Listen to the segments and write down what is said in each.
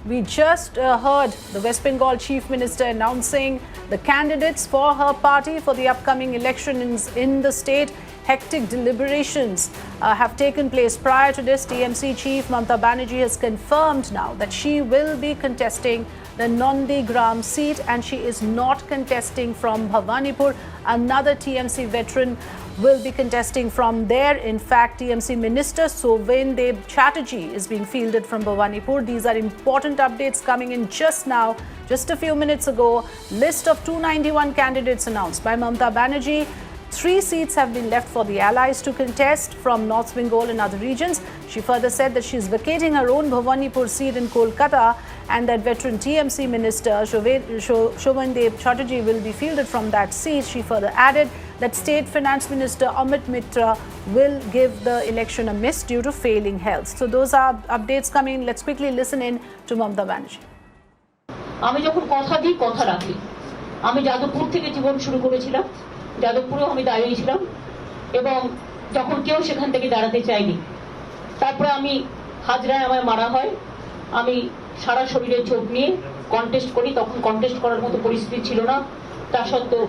We just heard the West Bengal Chief Minister announcing the candidates for her party for the upcoming elections in the state. Hectic deliberations have taken place. Prior to this, TMC Chief Mamata Banerjee has confirmed now that she will be contesting the Nandigram seat, and she is not contesting from Bhawanipur. Another TMC veteran will be contesting from there. In fact, TMC Minister Suvendu Adhikari is being fielded from Bhawanipur. These are important updates coming in just now, just a few minutes ago. List of 291 candidates announced by Mamata Banerjee. 3 seats have been left for the allies to contest from North Bengal and other regions. She further said that she is vacating her own Bhawanipur seat in Kolkata, and that veteran TMC Minister Suvendu Adhikari will be fielded from that seat. She further added that State Finance Minister Amit Mitra will give the election a miss due to failing health. So those are updates coming. Let's quickly listen in to Mamata Banerjee. আমি যখন কথা দিই কথা রাখি। আমি যাদবপুর থেকে জীবন শুরু করেছিলাম। যাদবপুরেও আমি দাঁড়িয়েছিলাম এবং যখন কেউ সেখান থেকে দাঁড়াতে চাইনি, তারপরে আমি হাজরায় আমায় মারা হয়। আমি সারা শরীরে চোট নিয়ে কন্টেস্ট করি, তখন কন্টেস্ট করার মতো পরিস্থিতি ছিল না। তা সত্ত্বেও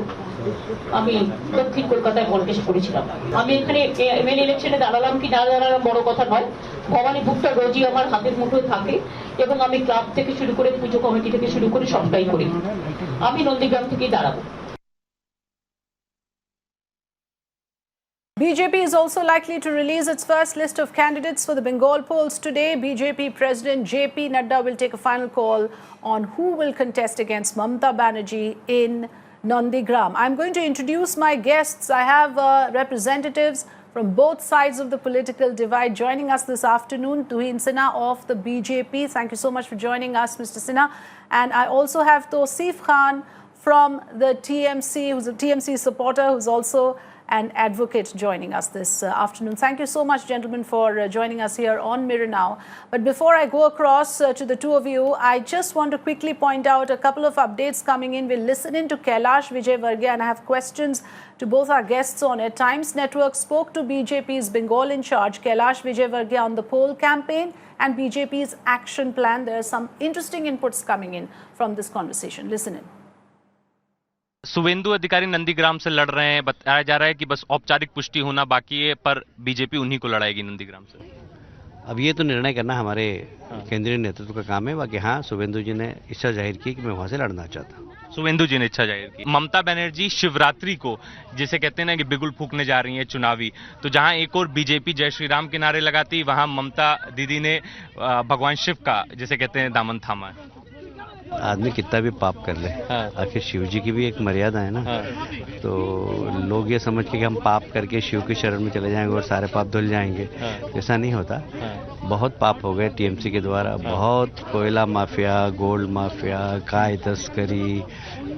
আমি দক্ষিণ কলকাতায় কন্টেস্ট করেছিলাম। আমি এখানে এমএলএ ইলেকশনে দাঁড়ালাম কি না দাঁড়ালাম বড় কথা নয়। ভবানীপুরটা রোজই আমার হাতের মুঠোয় থাকে এবং আমি ক্লাব থেকে শুরু করে পুজো কমিটি থেকে শুরু করে সবটাই করি। আমি নন্দীগ্রাম থেকেই দাঁড়াবো। BJP is also likely to release its first list of candidates for the Bengal polls today. BJP President JP Nadda will take a final call on who will contest against Mamata Banerjee in Nandigram. I'm going to introduce my guests. I have representatives from both sides of the political divide joining us this afternoon. Tuhin Sinha of the BJP. Thank you so much for joining us, Mr. Sinha. And I also have Tausif Khan from the TMC, who's a TMC supporter, who's also an advocate joining us this afternoon. Thank you so much, gentlemen, for joining us here on Mirror Now. But before I go across to the two of you, I just want to quickly point out a couple of updates coming in. We'll listen in to Kailash Vijayvargiya, and I have questions to both our guests on it. Times Network spoke to BJP's Bengal in charge, Kailash Vijayvargiya, on the poll campaign and BJP's action plan. There are some interesting inputs coming in from this conversation. Listen in. Suvendu अधिकारी नंदीग्राम से लड़ रहे हैं। बताया जा रहा है कि बस औपचारिक पुष्टि होना बाकी है, पर बीजेपी उन्हीं को लड़ाएगी नंदीग्राम से। अब ये तो निर्णय करना हमारे केंद्रीय नेतृत्व का काम है। बाकी हाँ, सुवेंदु जी ने इच्छा जाहिर की कि मैं वहां से लड़ना चाहता हूँ। सुवेंदु जी ने इच्छा जाहिर की। ममता बनर्जी शिवरात्रि को, जिसे कहते हैं ना कि बिगुल फूकने जा रही हैं चुनावी, तो जहां एक और बीजेपी जय श्री राम के नारे लगाती, वहां ममता दीदी ने भगवान शिव का, जिसे कहते हैं, दामन थामा है। आदमी कितना भी पाप कर ले, आखिर शिव जी की भी एक मर्यादा है ना। तो लोग ये समझ के कि हम पाप करके शिव की शरण में चले जाएंगे और सारे पाप धुल जाएंगे, ऐसा नहीं होता। बहुत पाप हो गए टीएमसी के द्वारा। बहुत कोयला माफिया, गोल्ड माफिया, गाय तस्करी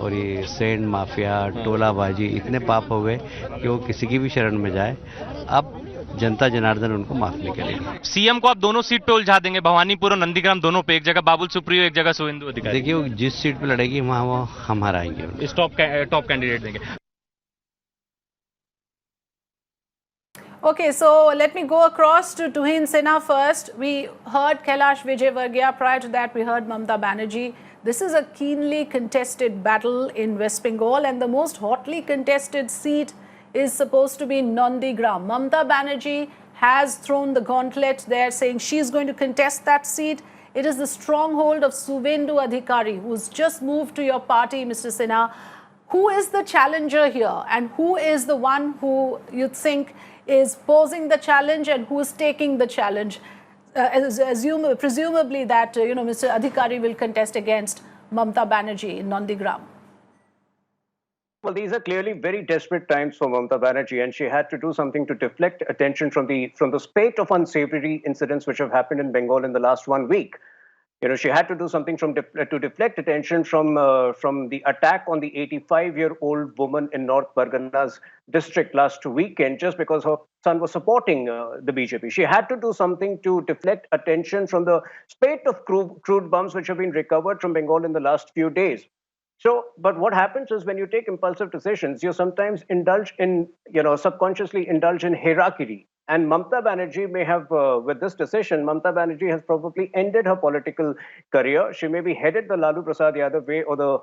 और ये सैंड माफिया, टोलाबाजी, इतने पाप हो गए कि वो किसी की भी शरण में जाए, अब जनता जनार्दन उनको माफ नहीं करेगी। सीएम को आप दोनों सीट पे उलझा देंगे, भवानीपुर और नंदीग्राम दोनों पे, एक जगह बाबुल सुप्रियो, एक जगह सुवेंदु अधिकारी। देखिए, जिस सीट पे लड़ेगी वहाँ वो हम हराएंगे, इस टॉप कैंडिडेट देंगे। Okay, so let me go across to Tuhin Sinha first. We heard Kailash Vijayvargiya. Prior to that, we heard Mamata Banerjee. This is a keenly contested battle in West Bengal, and the most hotly contested seat is supposed to be Nandigram. Mamata Banerjee has thrown the gauntlet there, saying she's going to contest that seat. It is the stronghold of Suvendu Adhikari, who's just moved to your party, Mr. Sinha. Who is the challenger here, and who is the one who you think is posing the challenge and who is taking the challenge? Presumably that Mr. Adhikari will contest against Mamata Banerjee in Nandigram. Well, these are clearly very desperate times for Mamata Banerjee, and she had to do something to deflect attention from the spate of unsavory incidents which have happened in Bengal in the last 1 week. She had to do something to deflect attention from the attack on the 85-year-old woman in North Pargana's district last weekend, just because her son was supporting the BJP. She had to do something to deflect attention from the spate of crude bombs which have been recovered from Bengal in the last few days. So, but what happens is when you take impulsive decisions, you sometimes indulge in, subconsciously indulge in hierarchy. And Mamata Banerjee may have, with this decision, Mamata Banerjee has probably ended her political career. She may be headed the Lalu Prasad Yadav way or the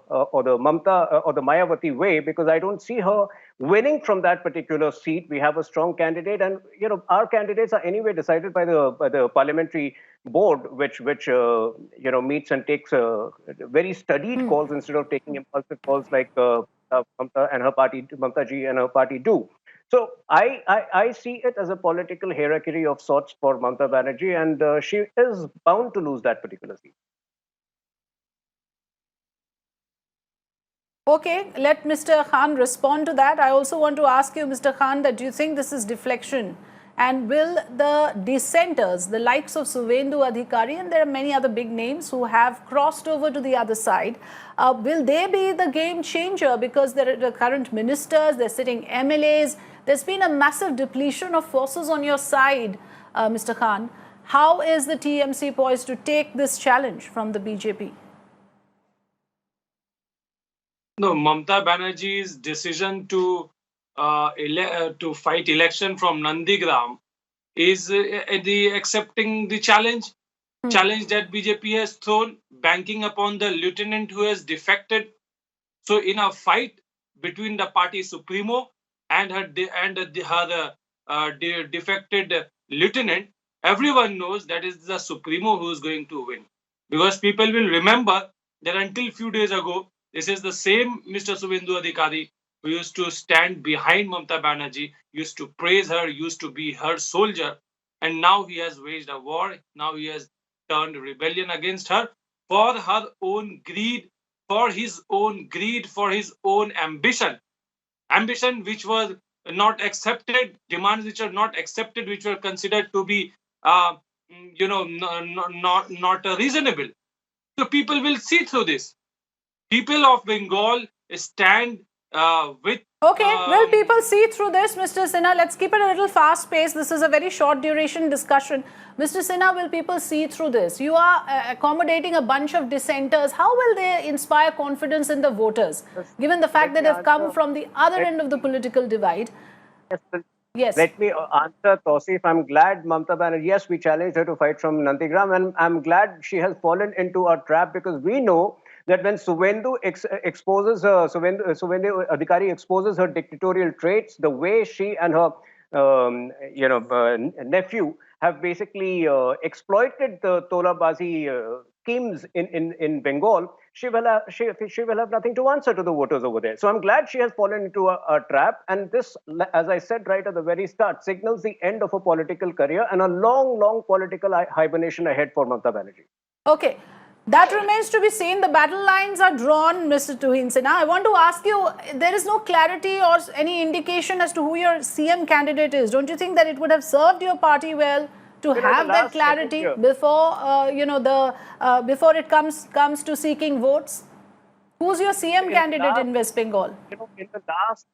Mamata or the Mayawati way, because I don't see her winning from that particular seat. We have a strong candidate, and our candidates are anyway decided by the parliamentary board, which meets and takes very studied calls instead of taking impulsive calls like Mamata and her party, Mamata ji and her party do. So I see it as a political hierarchy of sorts for Mamata Banerjee, and she is bound to lose that particular seat. Okay, let Mr. Khan respond to that. I also want to ask you, Mr. Khan, that do you think this is deflection? And will the dissenters, the likes of Suvendu Adhikari, and there are many other big names who have crossed over to the other side, will they be the game changer? Because there are the current ministers, they're sitting MLAs. There's been a massive depletion of forces on your side, Mr. Khan. How is the TMC poised to take this challenge from the BJP? No, Mamata Banerjee's decision to fight election from Nandigram is accepting the challenge that BJP has thrown, banking upon the lieutenant who has defected. So, in a fight between the party supremo and her defected lieutenant, everyone knows that is the supremo who is going to win, because people will remember that until few days ago, this is the same Mr. Suvendu Adhikari who used to stand behind Mamata Banerjee, used to praise her, used to be her soldier, and now he has waged a war. Now he has turned rebellion against her for her own greed, for his own ambition which was not accepted, demands which are not accepted, which were considered to be not reasonable. So people will see through this. People of Bengal stand with. Okay, will people see through this, Mr. Sinha? Let's keep it a little fast paced. This is a very short duration discussion. Mr. Sinha, will people see through this? You are accommodating a bunch of dissenters. How will they inspire confidence in the voters, given the fact that they've come from the other end of the political divide? Yes. Let me answer, Tausif. I'm glad Mamata Banerjee, yes, we challenged her to fight from Nandigram, and I'm glad she has fallen into our trap, because we know that when Suvendu Adhikari exposes her dictatorial traits, the way she and her nephew have basically exploited the Tolabazi schemes in Bengal, she will have nothing to answer to the voters over there. So I'm glad she has fallen into a trap, and this, as I said right at the very start, signals the end of a political career and a long political hibernation ahead for Mamata Banerjee. Okay. That remains to be seen. The battle lines are drawn, Mr. Tuhin Sinha. I want to ask you, there is no clarity or any indication as to who your CM candidate is. Don't you think that it would have served your party well to have that clarity before, before it comes to seeking votes? Who's your CM candidate in West Bengal? In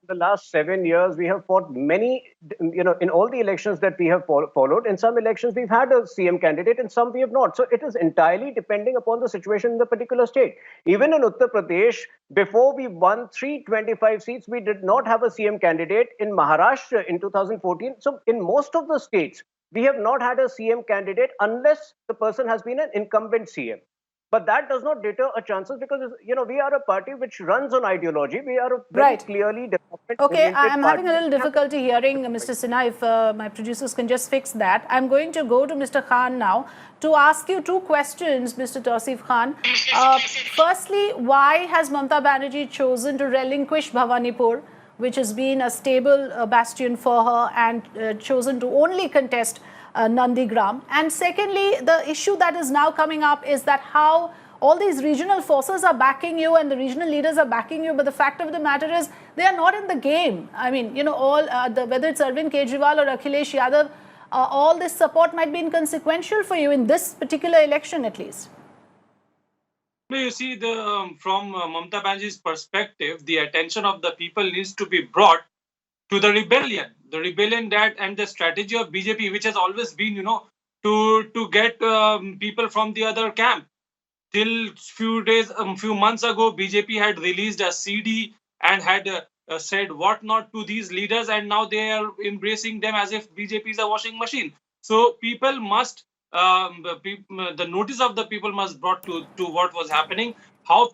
the last 7 years, we have fought many, in all the elections that we have followed. In some elections, we've had a CM candidate, in some we have not. So it is entirely depending upon the situation in the particular state. Even in Uttar Pradesh, before we won 325 seats, we did not have a CM candidate. In Maharashtra in 2014, so in most of the states, we have not had a CM candidate unless the person has been an incumbent CM. But that does not deter our chances, because we are a party which runs on ideology. We are a very clearly development. Okay, I am having a little difficulty hearing Mr. Sinha. If my producers can just fix that. I'm going to go to Mr. Khan now to ask you two questions, Mr. Tausif Khan. Firstly, why has Mamata Banerjee chosen to relinquish Bhawanipur, which has been a stable bastion for her, and chosen to only contest Nandigram? And secondly, the issue that is now coming up is that how all these regional forces are backing you and the regional leaders are backing you, but the fact of the matter is they are not in the game. I mean, whether it's Arvind Kejriwal or Akhilesh Yadav, all this support might be inconsequential for you in this particular election, at least. You see, from Mamata Banerjee's perspective, the attention of the people needs to be brought to the rebellion that, and the strategy of BJP, which has always been, to get people from the other camp. Till few months ago, BJP had released a CD and had said what not to these leaders, and now they are embracing them as if BJP is a washing machine. So people must, the notice of the people must brought to what was happening, how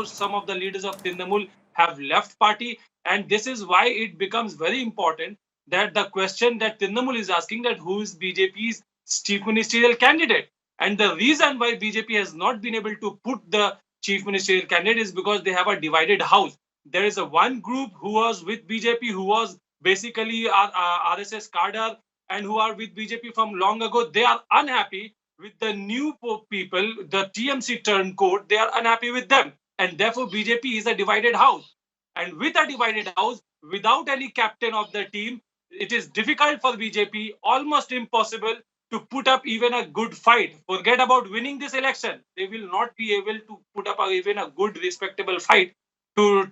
some of the leaders of Trinamool have left party, and this is why it becomes very important that the question that Trinamool is asking, that who is BJP's chief ministerial candidate, and the reason why BJP has not been able to put the chief ministerial candidate is because they have a divided house. There is a one group who was with BJP, who was basically RSS cadre, and who are with BJP from long ago. They are unhappy with the new people, the TMC turncoat. They are unhappy with them, and therefore BJP is a divided house. And with a divided house, without any captain of the team, it is difficult for BJP, almost impossible, to put up even a good fight. Forget about winning this election. They will not be able to put up even a good, respectable fight to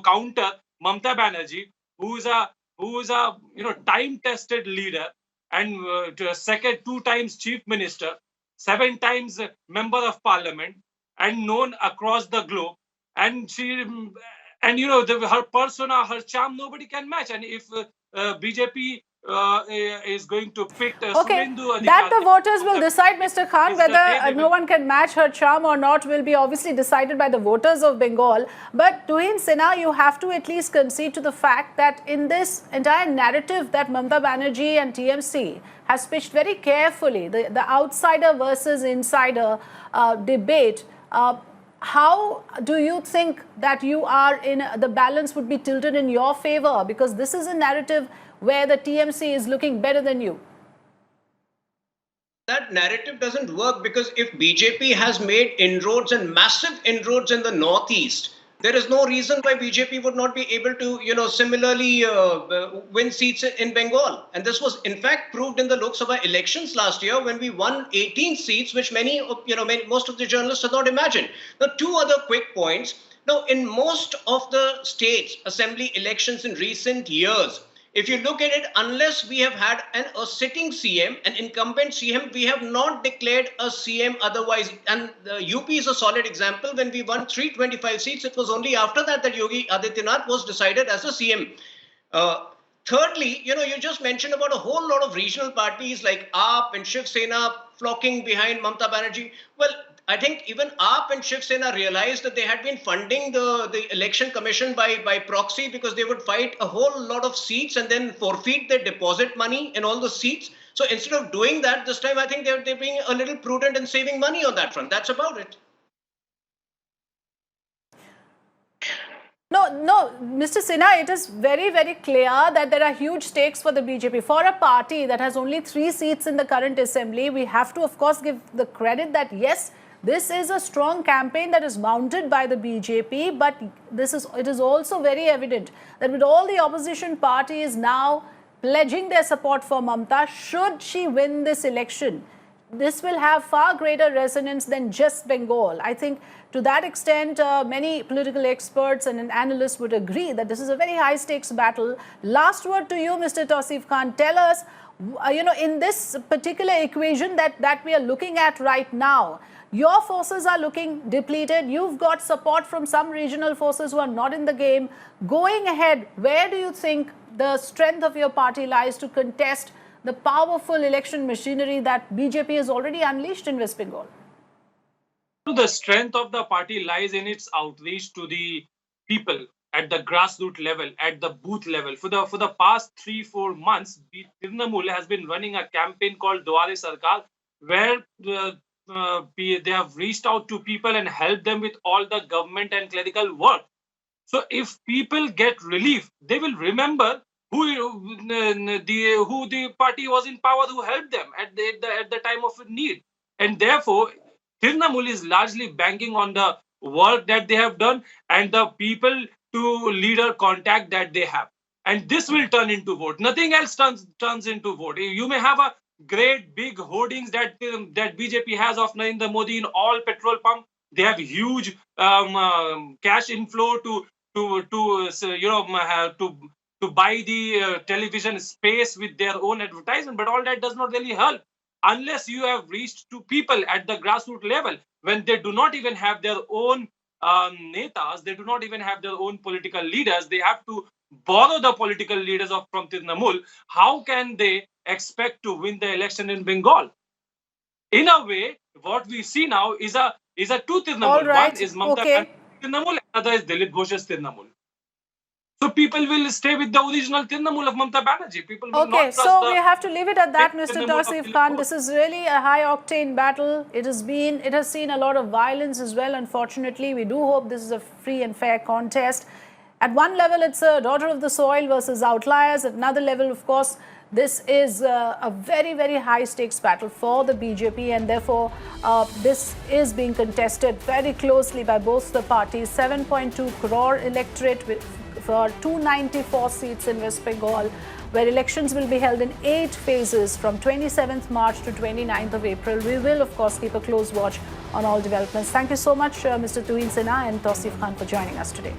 counter Mamata Banerjee, who is a time-tested leader, and second 2 times chief minister, 7 times member of parliament, and known across the globe. And her persona, her charm, nobody can match. And if BJP is going to pick Okay, Suvendu Adhikari, that the voters will decide, Mr. Khan, is the day whether they no will- one can match her charm or not will be obviously decided by the voters of Bengal. But Tuhin Sinha, you have to at least concede to the fact that in this entire narrative that Mamata Banerjee and TMC has pitched very carefully, the outsider versus insider debate, how do you think that you are in the balance would be tilted in your favor? Because this is a narrative where the TMC is looking better than you. That narrative doesn't work, because if BJP has made inroads and massive inroads in the Northeast, there is no reason why BJP would not be able to, similarly win seats in Bengal. And this was in fact proved in the Lok Sabha elections last year, when we won 18 seats, which most of the journalists had not imagined. Now, 2 other quick points. Now, in most of the states assembly elections in recent years, if you look at it, unless we have had a sitting CM, an incumbent CM, we have not declared a CM otherwise. And UP is a solid example. When we won 325 seats, it was only after that Yogi Adityanath was decided as a CM. Thirdly, you just mentioned about a whole lot of regional parties like AAP and Shiv Sena flocking behind Mamata Banerjee. Well, I think even AAP and Shiv Sena realized that they had been funding the election commission by proxy, because they would fight a whole lot of seats and then forfeit their deposit money in all the seats. So instead of doing that this time, I think they're being a little prudent and saving money on that front. That's about it. No, Mr. Sinha, it is very, very clear that there are huge stakes for the BJP. For a party that has only 3 seats in the current assembly, we have to, of course, give the credit that, yes, this is a strong campaign that is mounted by the BJP, but it is also very evident that with all the opposition parties now pledging their support for Mamata, should she win this election, this will have far greater resonance than just Bengal. I think to that extent, many political experts and analysts would agree that this is a very high stakes battle. Last word to you, Mr. Tausif Khan. Tell us, in this particular equation that we are looking at right now, your forces are looking depleted. You've got support from some regional forces who are not in the game. Going ahead, where do you think the strength of your party lies to contest the powerful election machinery that BJP has already unleashed in West Bengal? The strength of the party lies in its outreach to the people at the grassroots level, at the booth level. For the past 3-4 months, Trinamool has been running a campaign called Duare Sarkar, where they have reached out to people and helped them with all the government and clerical work. So if people get relief, they will remember who the party was in power, who helped them at the time of need. And therefore, Trinamool is largely banking on the work that they have done and the people to leader contact that they have. And this will turn into vote. Nothing else turns into vote. You may have a great big hoardings that BJP has of Narendra Modi in all petrol pump. They have huge cash inflow to buy the television space with their own advertisement. But all that does not really help unless you have reached to people at the grassroots level, when they do not even have their own netas. They do not even have their own political leaders. They have to borrow the political leaders from Trinamool. How can they expect to win the election in Bengal? In a way, what we see now is a two Trinamool. All right. One is Mamata Okay. Trinamool, another is Dilip Ghosh's Trinamool. So people will stay with the original Trinamool of Mamata Banerjee. People will Okay, not trust so the we have to leave it at that, Mr. Trinamool of Tausif Dilip Khan. Ghosh. This is really a high-octane battle. It has seen a lot of violence as well, unfortunately. We do hope this is a free and fair contest. At one level, it's a daughter of the soil versus outliers. At another level, of course, this is a very, very high-stakes battle for the BJP, and therefore this is being contested very closely by both the parties. 7.2 crore electorate for 294 seats in West Bengal, where elections will be held in 8 phases from 27th March to 29th of April. We will, of course, keep a close watch on all developments. Thank you so much, Mr. Tuhin Sinha and Tausif Khan, for joining us today.